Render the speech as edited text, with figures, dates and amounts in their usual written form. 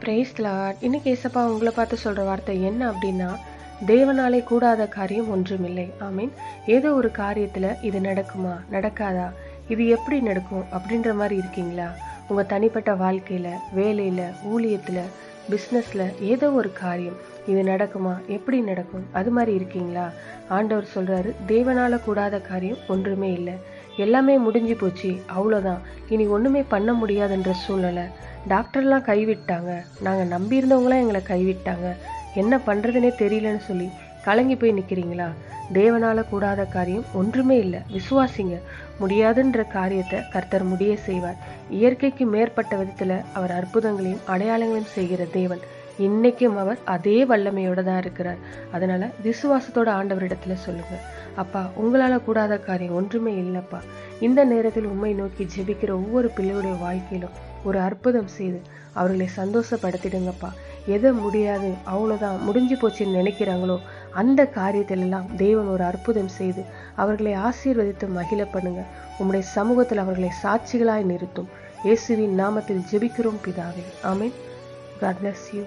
Price Lord. இன்னைக்கு ஏசப்பா உங்களை பார்த்து சொல்ற வார்த்தை என்ன அப்படின்னா, தேவனாலே கூடாத காரியம் ஒன்றுமில்லை. ஆமீன். ஏதோ ஒரு காரியத்துல இது நடக்குமா, நடக்காதா, இது எப்படி நடக்கும் அப்படின்ற மாதிரி இருக்கீங்களா? உங்க தனிப்பட்ட வாழ்க்கையில, வேலையில, ஊழியத்துல, பிஸ்னஸ்ல ஏதோ ஒரு காரியம் இது நடக்குமா, எப்படி நடக்கும், அது மாதிரி இருக்கீங்களா? ஆண்டவர் சொல்றாரு, தேவனால கூடாத காரியம் ஒன்றுமே இல்லை. எல்லாமே முடிஞ்சு போச்சு, அவ்வளோதான், இனி ஒன்றுமே பண்ண முடியாதுன்ற சூழ்நிலை. டாக்டர்லாம் கைவிட்டாங்க, நாங்கள் நம்பியிருந்தவங்களாம் எங்களை கைவிட்டாங்க, என்ன பண்ணுறதுனே தெரியலன்னு சொல்லி கலங்கி போய் நிற்கிறீங்களா? தேவனால கூடாத காரியம் ஒன்றுமே இல்லை. விசுவாசிங்க, முடியாதுன்ற காரியத்தை கர்த்தர் முடிய செய்வார். இயற்கைக்கு மேற்பட்ட விதத்தில் அவர் அற்புதங்களையும் அடையாளங்களையும் செய்கிற தேவன். இன்னைக்கும் அவர் அதே வல்லமையோட தான் இருக்கிறார். அதனால விசுவாசத்தோட ஆண்டவரிடத்துல சொல்லுங்க, அப்பா உங்களால கூடாத காரியம் ஒன்றுமே இல்லப்பா. இந்த நேரத்தில் உண்மை நோக்கி ஜெபிக்கிற ஒவ்வொரு பிள்ளையுடைய வாழ்க்கையிலும் ஒரு அற்புதம் செய்து அவர்களை சந்தோஷப்படுத்திடுங்கப்பா. எதை முடியாது, அவ்வளோதான், முடிஞ்சு போச்சுன்னு நினைக்கிறாங்களோ அந்த காரியத்திலெல்லாம் தேவன் ஒரு அற்புதம் செய்து அவர்களை ஆசீர்வதித்து மகிழ பண்ணுங்க. உம்முடைய சமூகத்தில் அவர்களை சாட்சிகளாய் நிறுத்தும். இயேசுவின் நாமத்தில் ஜெபிக்கிறோம் பிதாவே, ஆமென். God bless you.